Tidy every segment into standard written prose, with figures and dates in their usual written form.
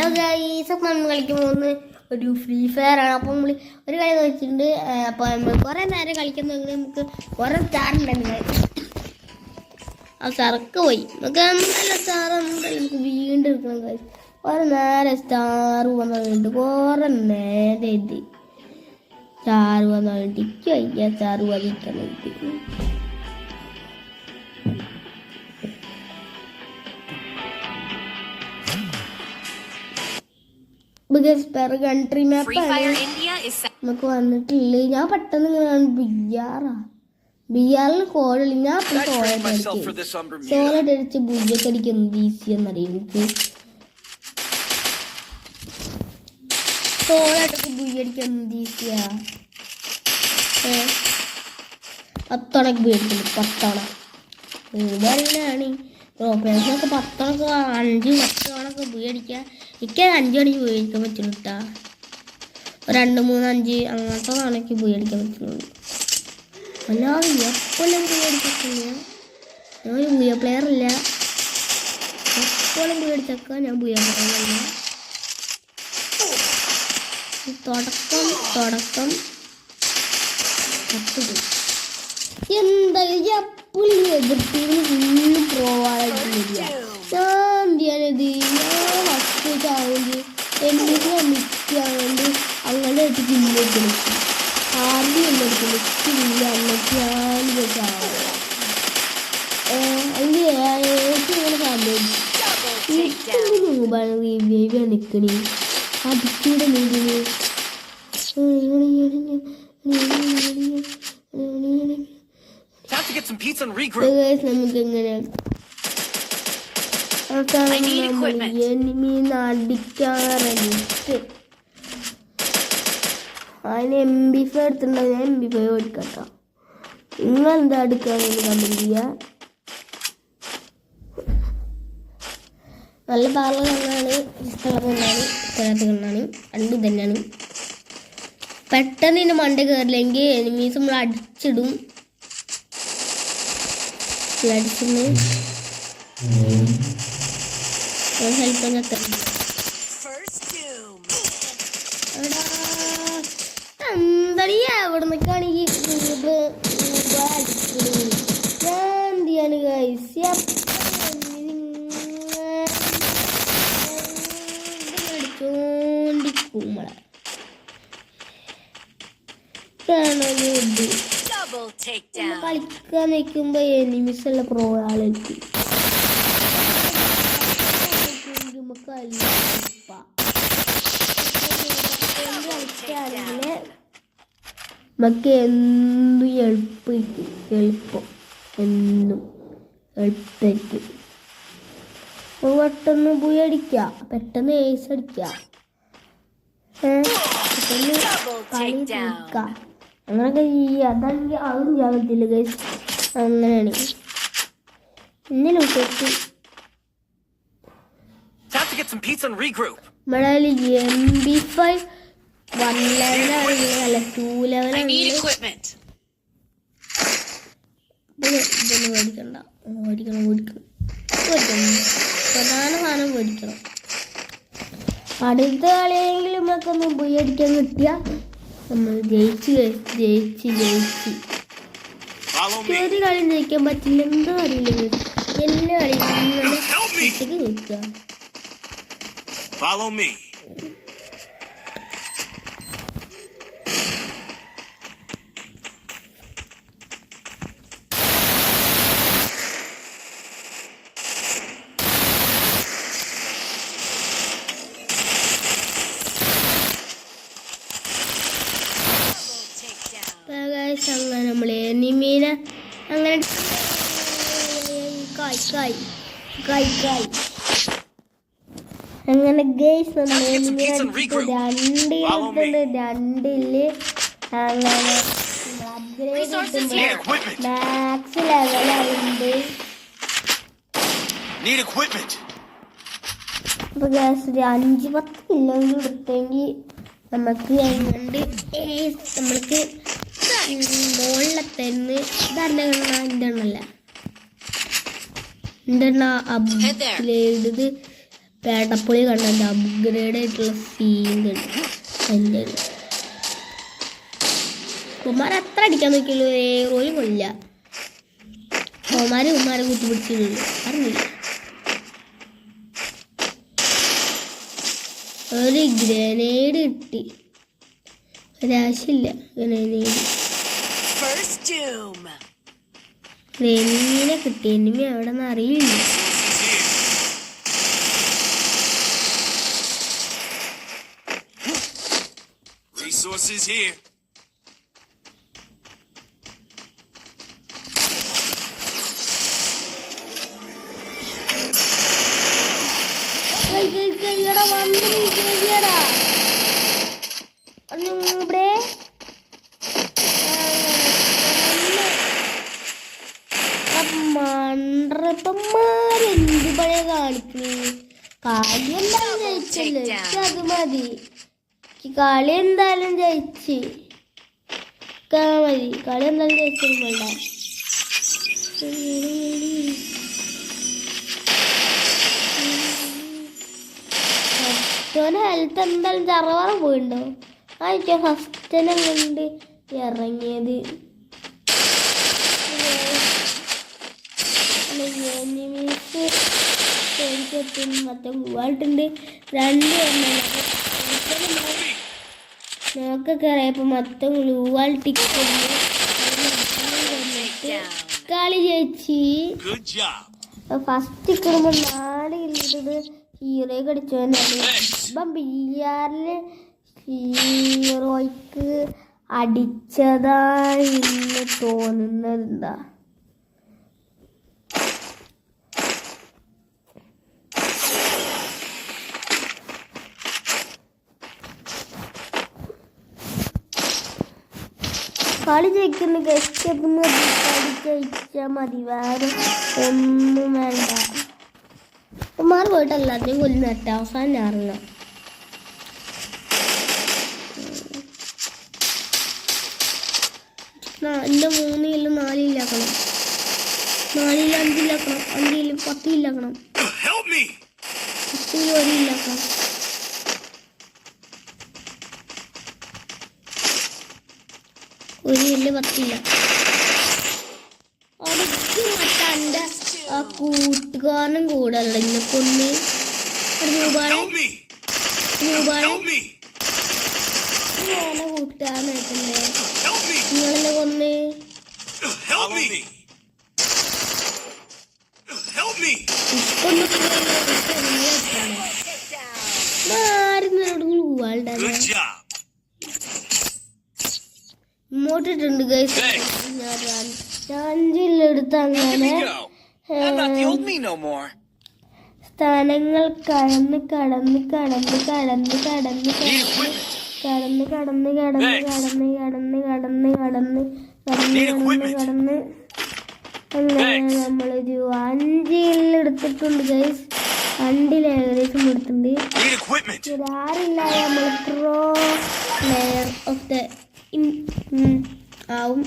നമ്മൾ കളിക്കുമ്പോൾ ഒരു ഫ്രീ ഫയർ ആണ്. അപ്പോൾ നമ്മൾ ഒരു കളി വെച്ചിട്ടുണ്ട്. അപ്പോൾ നമ്മൾ കുറേ നേരം കളിക്കുന്നെങ്കിൽ നമുക്ക് കുറേ സ്റ്റാർ ഉണ്ടെങ്കിൽ ആ സ്റ്റാറൊക്കെ പോയി. നമുക്ക് നല്ല സ്റ്റാർ നമുക്ക് വീണ്ടും എടുക്കണം കാര്യം. കുറേ നേരം സ്റ്റാർ വന്നിട്ടുണ്ട്. കുറേ നേരം ഇത് സ്റ്റാർ വന്നിട്ട് വയ്യ സ്റ്റാർ വന്നിട്ട് കൺട്രി മാപ്പാണ് നമുക്ക് വന്നിട്ടില്ല. ഞാൻ പെട്ടെന്ന് ഇങ്ങനെ ബിആറിൽ കോളിൽ ഞാൻ സോളഡ് അടിച്ച് ബുയ്യൊക്കെ അടിക്കും. എന്ത് ഈസി എന്നറിയാം എനിക്ക്. സോളായിട്ടൊക്കെ ബുയ്യടിക്കാൻ എന്ത് ഈസിയാ. 10 തവണക്ക് ബുയ്യടിക്കുന്നു. 10 തവണ ഇതറിയാനാണ് ഓപ്പറേഷനൊക്കെ 10 തവണക്ക് 5-10 തവണക്ക് ബുയ്യടിക്കുക. എനിക്ക് 5 മണിക്ക് ഉപയോഗിക്കാൻ പറ്റുള്ളൂ കേട്ടാ. 2, 3, 5 അങ്ങനത്തെ തവണയ്ക്ക് ഉപയോഗിക്കാൻ പറ്റുള്ളൂ. അല്ലാതെ എപ്പോഴും ഉപയോഗിച്ചിട്ടില്ല. ഞാനൊരു ബുയ പ്ലെയർ ഇല്ല. എപ്പോഴും ഉപയോഗിച്ചേക്കാം ഞാൻ ബുയ പ്ലെയറല്ല. തുടക്കം എന്താ എപ്പോഴും എതിർത്തിന് ഫുള്ളും പ്രോവായിട്ട് വരിക. ഞാൻ എന്ത് ചെയ്യാനത് ഞാൻ ഫസ്റ്റ് ചാവേണ്ടി എന്നിട്ട് മിക്കാവേണ്ടി അങ്ങനെ ആയിട്ട് പിന്നേക്ക് നിൽക്കും. ആദ്യം എന്നെടുക്കും നിൽക്കില്ല എന്നിട്ട് ഞാൻ ചാവും. അതിൻ്റെ ഏറ്റവും ഇങ്ങനെ സംഭവിച്ചു മുമ്പാണ് റിവ്യൂ നിൽക്കണേ. അതിക്കൂടെ നീതിന് നമുക്കെങ്ങനെ അടിക്കാറുണ്ട്. അതിന് MP5 എടുത്തിട്ടുണ്ടോ? ഞാൻ MP5 ഓടിക്കട്ടോ. നിങ്ങളെന്താ എടുക്കാന്ന് കമന്റ് ചെയ്യാ. നല്ല പാർല കണ്ണാണ്, ഇഷ്ടമുള്ള കണ്ണാണ്, ഇഷ്ടമില്ലാത്ത കണ്ണാണ്. രണ്ടും തന്നെയാണ്. പെട്ടെന്ന് ഇതിൻ്റെ മണ്ട കയറില്ലെങ്കിൽ എനിമീസ് നമ്മൾ അടിച്ചിടും. അടിച്ചിട്ട് ഹെൽപ്പ് എന്തറിയാ എവിടെ നിൽക്കുകയാണെങ്കിൽ ഞാൻ എന്ത് ചെയ്യാണ് ഗൈസ് അടിച്ചോണ്ടിരിക്കുമ്പോളെ കളിക്കാൻ നിൽക്കുമ്പോ എനിമീസ് ഉള്ള പ്രോയാളിറ്റി നമുക്ക് എന്തും എളുപ്പം എന്നും എളുപ്പമായിരിക്കും. പെട്ടെന്ന് പോയി അടിക്കുക, പെട്ടെന്ന് ഏസ് അടിക്കുക, പെട്ടെന്ന് കളി തീർക്കുക. അങ്ങനെയൊക്കെ ചെയ്യുക. അതാണെങ്കിൽ അതും ചെയ്യാൻ പറ്റില്ല ഗൈസ്. അങ്ങനെയാണ് ഇന്ന് ലൂട്ടി നമ്മുടെ MP5 1 ലെവലാണ്, 2 ലെവലാണ്. മേടിക്കണ്ട, മേടിക്കണം. പ്രധാന സാധനം മേടിക്കണം. അടുത്ത കളിയെങ്കിലും നമുക്ക് ഒന്ന് പോയി അടിക്കാൻ കിട്ടിയാൽ നമ്മൾ ജയിച്ച് ഒരു കളി ജയിക്കാൻ പറ്റില്ല. എന്താ അറിയില്ല, എല്ലാ കളിയും ജയിക്കുക. Follow me. അങ്ങനെ നമ്മൾ എനിമീനെ അങ്ങനെ അങ്ങനെ ഗൈസ് നമ്മൾ രണ്ടില് അങ്ങനെ മാക്സ് ലെവലുണ്ട്. അപ്പൊ ഗൈസ് ഒരു 5-10 കിലോയിൽ എടുത്തെങ്കിൽ നമുക്ക് നമ്മൾക്ക് മുകളിലെ തന്നെ ഇതല്ല ഇതെണ്ണല്ല ഇത് പേട്ടപ്പുളി കണ്ട അപ്ഗ്രേഡ് ആയിട്ടുള്ള സീൻ കണ്ടു എൻ്റെ ഉമ്മാരെ എത്ര അടിക്കാൻ നോക്കിയുള്ളൂ റോയും കൊള്ളില്ല ഉമ്മാരെ കുത്തിപ്പിടിച്ചിട്ടുള്ളൂ അറിഞ്ഞില്ല ഒരു ഗ്രനേഡ് കിട്ടി ഒരാശയില്ല എനിമീനെ കിട്ടി എനിമി എവിടെ നിന്ന് അറിയില്ല Resources here. മണ്ടപ്പന്മാരെന്ത് പഴയ കാണിക്കണേ കളി എന്തായാലും ജയിച്ചല്ലോ അത് മതി കളി എന്തായാലും ജയിച്ച് മതി കളി എന്തായാലും ജയിച്ചില്ല ഹെൽത്ത് എന്തായാലും ചറവാറ പോയിണ്ടോ ആയിക്കോ ഫസ്റ്റനെ കൊണ്ട് ഇറങ്ങിയത് മൊത്തം മൂവായിട്ടുണ്ട് 2 നോക്കൊക്കെ അറിയപ്പോ മൊത്തം ഗ്ലൂവാൾ ടിക്ക് കളി ജയിച്ച് ഫസ്റ്റ് കിടുമ്പോ 4 കില്ലിട്ടത് ഹീറോ കടിച്ചോന്നാണ് ഇപ്പം ബില്ലിയാറില് ഹീറോയ്ക്ക് അടിച്ചതാന്ന് തോന്നുന്നത് എന്താ കളി ജയിക്കുന്ന ഗസ്റ്റ് മതി കളി ജയിച്ചാൽ മതി വേറെ ഒന്നും വേണ്ട ഉമ്മാറ് പോയിട്ട് എല്ലാത്തിനും കൊല്ലം നട്ട അവസാനം ഞാറുക എൻ്റെ 3 കിലോ 4 ഇല്ലാക്കണം 4 കിലോ 5 ഇല്ലാക്കണം 5 കിലോ 10 ഇല്ലാക്കണം 10 കിലോ 1 ഇല്ലാക്കണം ഒരു കിലോ 10 ഇല്ല അടുത്ത് മറ്റേ ആ കൂട്ടുകാരനും കൂടെ അല്ല ഇന്നെ കൊന്ന് കൂട്ടുകാരനായിട്ടല്ലേ നിങ്ങളെന്നെ കൊന്ന് ഇങ്ങോട്ടിട്ടുണ്ട് ഗൈസ് ഞാൻ 5 എടുത്ത് അങ്ങനെ സ്ഥാനങ്ങൾ കടന്ന് കടന്ന് കടന്ന് കടന്ന് കടന്ന് കടന്ന് കടന്ന് കടന്ന് കടന്ന് കടന്ന് കടന്ന് കടന്ന് കടന്ന് കടന്ന് അങ്ങനെ നമ്മളൊരു 5 എടുത്തിട്ടുണ്ട് ഗൈസ് 2 ഏകദേശം എടുത്തിട്ടുണ്ട് 6 നമ്മൾ പ്രോ പ്ലെയർ ഓഫ് ദ ആവും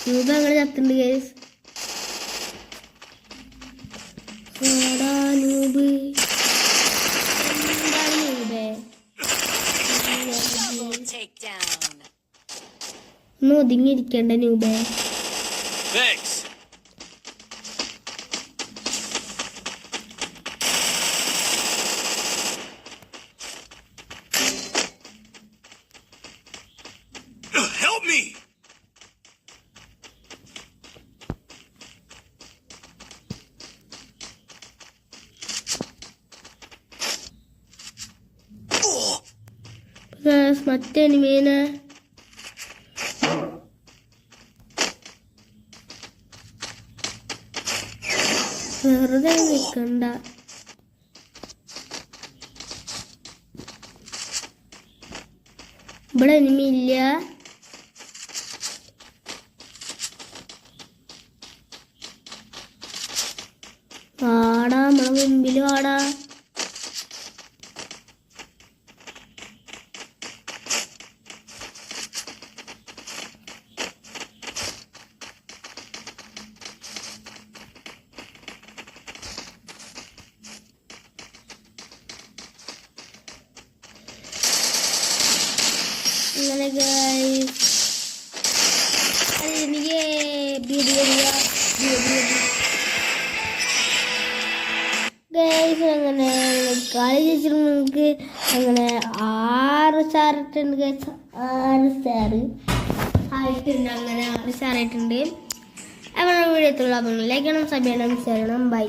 രൂപ അങ്ങനെ ചത്തുണ്ട് കേസ് നൂബ് എന്താണ് നൂബേ ഒന്ന് ഒതുങ്ങിയിരിക്കണ്ട നൂബേ മറ്റേ എനിമീനെ വെറുതെ നിൽക്കണ്ട ഇവിടെ എനിമി ഇല്ല മുമ്പിൽ വാടാ. അങ്ങനെ ഗൈസ് എനിക്ക് ഗൈസ് അങ്ങനെ കളി ജയിച്ചിട്ട് നമുക്ക് അങ്ങനെ 6 സ്റ്റാർ ഇട്ടുണ്ട് ഗൈസ്. 6 സ്റ്റാർ ആയിട്ടുണ്ട്. അങ്ങനെ 6 സ്റ്റാർ ആയിട്ടുണ്ട്. അങ്ങനെ വീഡിയോ എത്തുള്ളൂ. അപ്പം ലൈക്ക് ചെയ്യണം, സബ് ചെയ്യണം, ഷെയർ ചെയ്യണം. ബൈ.